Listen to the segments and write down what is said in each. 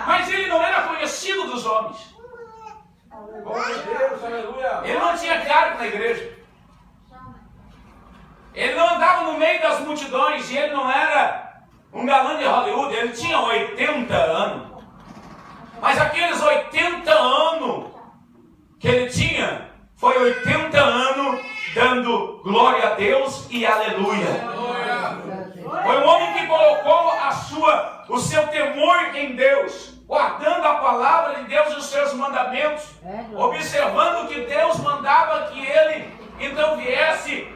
Mas ele não era conhecido dos homens. Ele não tinha cargo na igreja. Ele não andava no meio das multidões. E ele não era um galã de Hollywood. Ele tinha 80 anos. Mas aqueles 80 anos que ele tinha, foi 80 anos dando glória a Deus e aleluia. Foi um homem que colocou o seu temor em Deus, guardando a palavra de Deus e os seus mandamentos, observando que Deus mandava que ele então viesse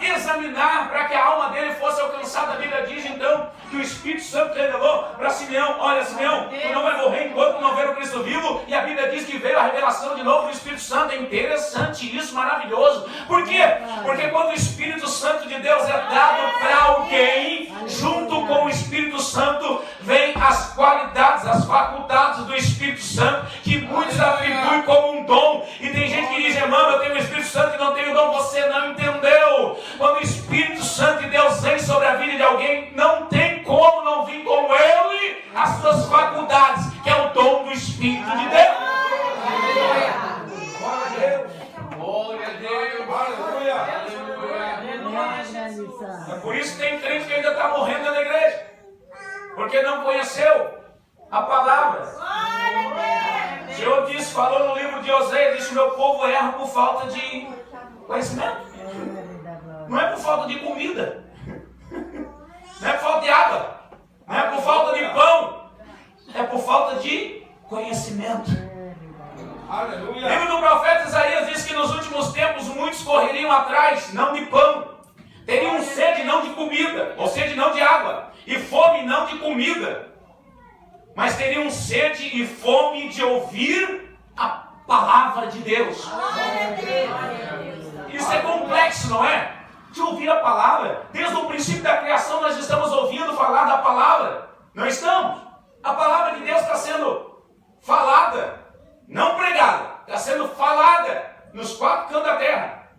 examinar para que a alma dele fosse alcançada. A Bíblia diz então que o Espírito Santo revelou para Simeão: olha, Simeão, tu não vai morrer enquanto não ver o Cristo vivo. E a Bíblia diz que veio a revelação de novo do Espírito Santo. É interessante isso, maravilhoso. Por quê? Porque quando o Espírito Santo de Deus é dado para alguém, junto com o Espírito Santo vem as qualidades, as faculdades do Espírito Santo, que muitos atribuem como um dom. E tem gente que diz: irmão, eu tenho o Espírito Santo e não tenho dom. Você não entendeu. Quando o Espírito Santo de Deus vem sobre a vida de alguém, não tem como não vir com ele as suas faculdades, que é o dom do Espírito de Deus. Glória a Deus. É por isso que tem crente que ainda está morrendo na igreja, porque não conheceu a palavra. O Senhor disse, falou no livro de Oséias, disse: meu povo erra por falta de conhecimento. Não é por falta de comida, não é por falta de água, não é por falta de pão, é por falta de conhecimento. Aleluia. O livro do profeta Isaías diz que nos últimos tempos muitos correriam atrás, não de pão, teriam sede não de comida, ou sede não de água, e fome não de comida, mas teriam sede e fome de ouvir a palavra de Deus. Isso é complexo, não é? De ouvir a palavra. Desde o princípio da criação nós estamos ouvindo falar da palavra. Não estamos? A palavra de Deus está sendo falada, não pregada, está sendo falada nos quatro cantos da terra.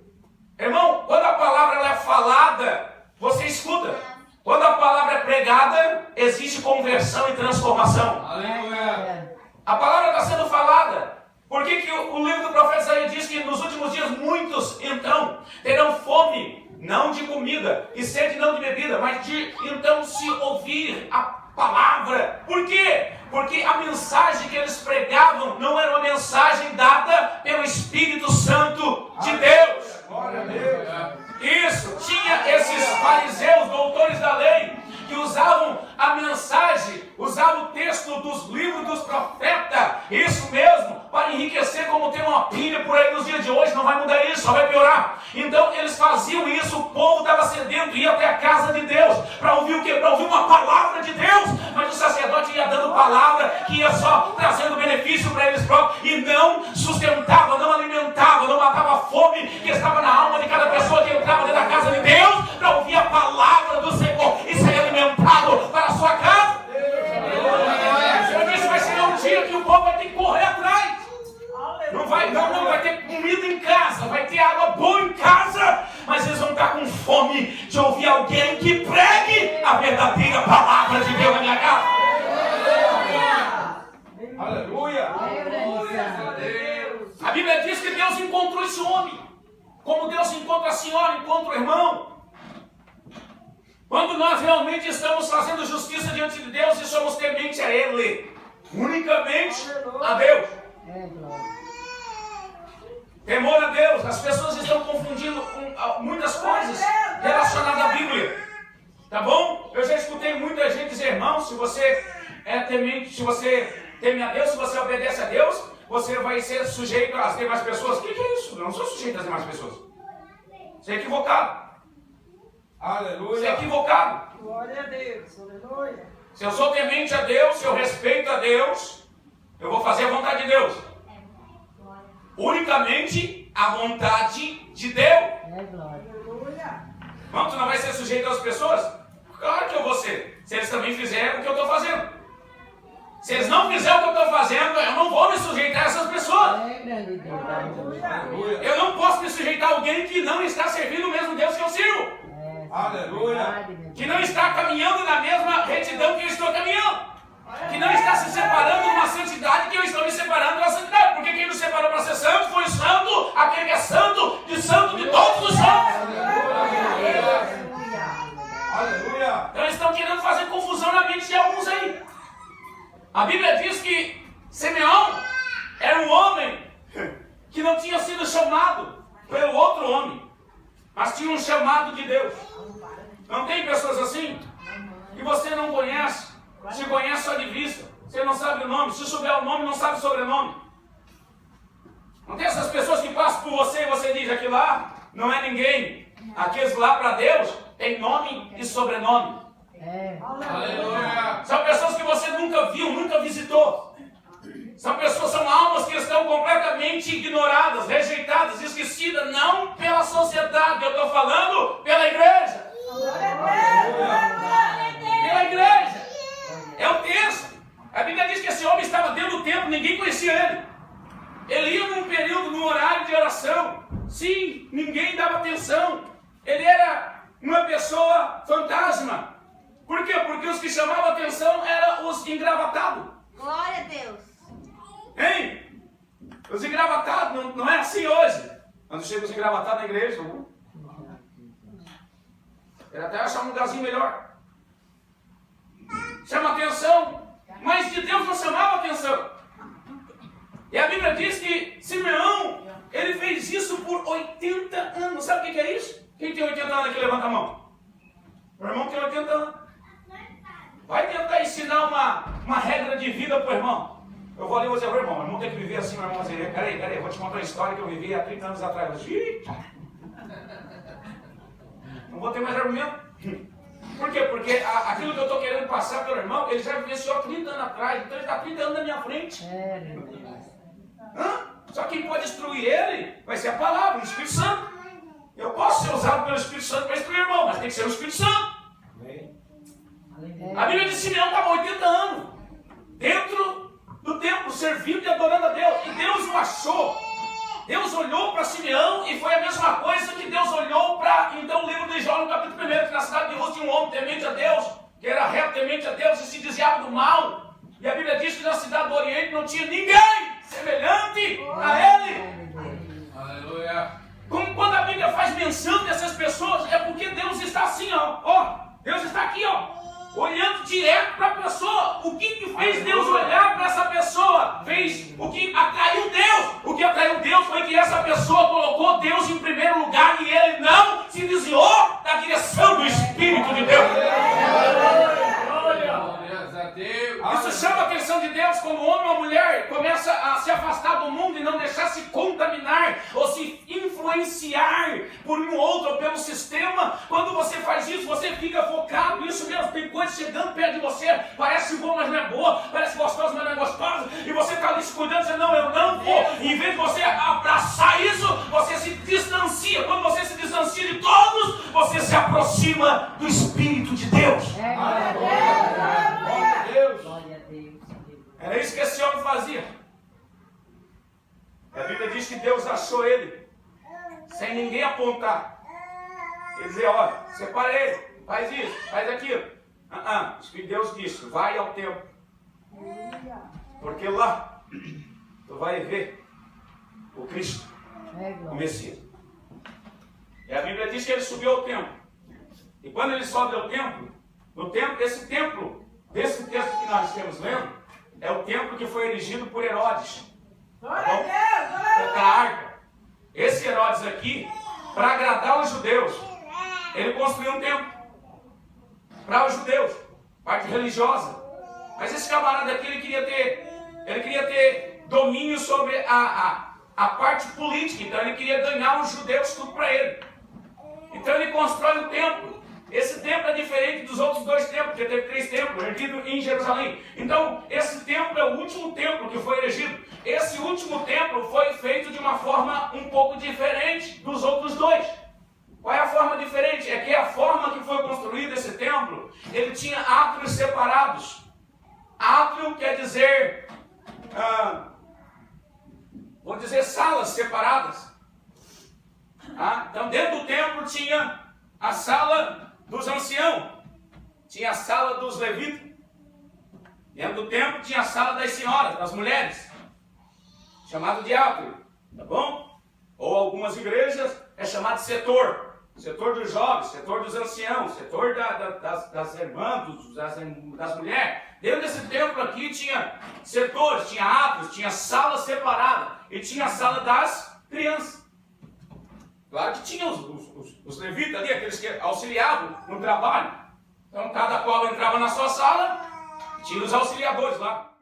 Irmão, quando a palavra ela é falada, você escuta. Quando a palavra é pregada, existe conversão e transformação. Aleluia. A palavra está sendo falada. Por que o livro do profeta Isaías diz que nos últimos dias muitos, então, terão fome, não de comida, e sede não de bebida, mas de, então, se ouvir a palavra. Por quê? Porque a mensagem que eles pregavam não era uma mensagem dada pelo Espírito Santo de Deus. Glória a Deus. Isso, tinha esses fariseus, doutores da lei, que usavam a mensagem, usavam o texto dos livros dos profetas, isso mesmo, para enriquecer, como tem uma pilha por aí nos dias de hoje. Não vai mudar isso, só vai piorar. Então eles faziam isso, o povo estava sedento, ia até a casa de Deus, para ouvir o quê? Para ouvir uma palavra de Deus, mas o sacerdote ia dando palavra, que ia só trazendo benefício para eles próprios, e não sustentava, não alimentava, não matava a fome que estava na alma de cada pessoa que entrava dentro da casa de Deus, para ouvir a palavra do Senhor e ser alimentado para a sua casa. O Senhor disse: vai ser um dia que o povo vai ter que correr atrás. Não vai ter comida em casa, vai ter água boa em casa, mas eles vão estar com fome de ouvir alguém que pregue a verdadeira palavra de Deus na minha casa. Aleluia! A Bíblia diz que Deus encontrou esse homem, como Deus encontra a senhora, encontra o irmão. Quando nós realmente estamos fazendo justiça diante de Deus e somos tementes a Ele, unicamente a Deus. Temor a Deus. As pessoas estão confundindo muitas coisas relacionadas à Bíblia. Tá bom? Eu já escutei muita gente dizer: irmão, se você é temente, se você teme a Deus, se você obedece a Deus, você vai ser sujeito às demais pessoas. O que é isso? Eu não sou sujeito às demais pessoas. Você é equivocado. Aleluia. Você é equivocado. Glória a Deus. Aleluia. Se eu sou temente a Deus, se eu respeito a Deus, eu vou fazer a vontade de Deus. Unicamente a vontade de Deus. Aleluia. Vamos, tu não vai ser sujeito às pessoas? Claro que eu vou ser. Se eles também fizerem o que eu estou fazendo. Se eles não fizerem o que eu estou fazendo, eu não vou me sujeitar a essas pessoas. Eu não posso me sujeitar a alguém que não está servindo o mesmo Deus que eu sirvo. Aleluia. Que não está caminhando na mesma retidão que eu estou caminhando. Que não está se separando de uma santidade que eu estou me separando da santidade. Porque quem nos separou para ser santo foi o santo, aquele que é santo de todos os santos. Aleluia. Então eles estão querendo fazer confusão na mente de alguns aí. A Bíblia diz que Simeão era um homem que não tinha sido chamado pelo outro homem, mas tinha um chamado de Deus. Não tem pessoas assim? Que você não conhece, se conhece só de vista, você não sabe o nome, se souber o nome, não sabe o sobrenome. Não tem essas pessoas que passam por você e você diz, aquilo lá não é ninguém. Aqueles lá para Deus tem nome e sobrenome. Aleluia. São pessoas que você nunca viu, nunca visitou. São pessoas, são almas que estão completamente ignoradas, rejeitadas, esquecidas, não pela sociedade, eu estou falando pela igreja. Pela igreja. É o texto. A Bíblia diz que esse homem estava dentro do templo, ninguém conhecia ele. Ele ia num período, num horário de oração. Sim, ninguém dava atenção. Ele era uma pessoa fantasma. Por quê? Porque os que chamavam atenção eram os engravatados. Glória a Deus. Hein? Os engravatados, não é assim hoje. Quando chega os engravatados na igreja, ele até achar um lugarzinho melhor. Chama atenção, mas de Deus não chamava atenção. E a Bíblia diz que Simeão, ele fez isso por 80 anos. Sabe o que é isso? Quem tem 80 anos aqui, levanta a mão. Meu irmão tem 80 anos. Vai tentar ensinar uma regra de vida para o irmão. Eu vou ali e vou dizer, meu irmão tem que viver assim, meu irmão vai dizer, peraí, vou te contar uma história que eu vivi há 30 anos atrás. Não vou ter mais argumento. Por quê? Porque aquilo que eu estou querendo passar pelo irmão, ele já vivenciou 30 anos atrás, então ele está 30 anos na minha frente. Só quem pode instruir ele vai ser a palavra, o Espírito Santo. Eu posso ser usado pelo Espírito Santo para instruir o irmão, mas tem que ser o Espírito Santo. A Bíblia de Simeão estava 80 anos dentro do templo, servindo e adorando a Deus. E Deus o achou. Deus olhou para Simeão e foi a mesma coisa que Deus olhou para, então, o livro de Jó, no capítulo 1, que na cidade de Luz tinha um homem temente a Deus, que era reto temente a Deus e se desviava do mal. E a Bíblia diz que na cidade do Oriente não tinha ninguém semelhante a ele. Aleluia. Como quando a Bíblia faz menção dessas pessoas, é porque Deus está assim, ó. Deus está aqui, ó. Olhando direto para a pessoa. O que fez Deus olhar para essa pessoa? Fez o que atraiu Deus. O que atraiu Deus foi que essa pessoa colocou Deus em primeiro lugar e ele não se desviou da direção do Espírito de Deus. Isso chama a atenção de Deus quando o homem ou a mulher começa a se afastar do mundo e não deixar se contaminar ou se influenciar por um outro ou pelo sistema. Quando você faz isso, você fica focado. Isso mesmo, tem coisa chegando perto de você, parece boa, mas não é boa, parece gostosa, mas não é gostosa, e você está ali se cuidando, dizendo, não, eu não vou. E em vez de você abraçar isso, você se distancia. Quando você se distancia de todos, você se aproxima do Espírito de Deus. Era isso que esse homem fazia. A Bíblia diz que Deus achou ele sem ninguém apontar. Ele dizia, olha, separa ele, faz isso, faz aquilo. O Espírito de Deus disse, vai ao templo, porque lá tu vai ver o Cristo, o Messias. E a Bíblia diz que ele subiu ao templo. E quando ele sobe ao templo, no templo, esse templo, desse texto que nós estamos lendo, é o templo que foi erigido por Herodes. A arca. Esse Herodes aqui, para agradar os judeus, ele construiu um templo para os judeus, parte religiosa. Mas esse camarada aqui, ele queria ter domínio sobre a parte política. Então ele queria ganhar os judeus tudo para ele. Então ele constrói um templo. Esse templo é diferente dos outros dois templos, porque teve 3 templos erigidos em Jerusalém. Então, esse templo é o último templo que foi erigido. Esse último templo foi feito de uma forma um pouco diferente dos outros dois. Qual é a forma diferente? É que a forma que foi construído esse templo, ele tinha átrios separados. Átrio quer dizer, vou dizer salas separadas. Então, dentro do templo tinha a sala dos anciãos, tinha a sala dos levitas, Dentro do templo tinha a sala das senhoras, das mulheres, chamado de átrio, tá bom? Ou algumas igrejas é chamado de setor. Setor dos jovens, setor dos anciãos, setor das irmãs, das mulheres. Dentro desse templo aqui tinha setores, tinha átrios, tinha sala separada e tinha a sala das crianças. Claro que tinha os levitas ali, aqueles que auxiliavam no trabalho. Então cada qual entrava na sua sala, tinha os auxiliadores lá.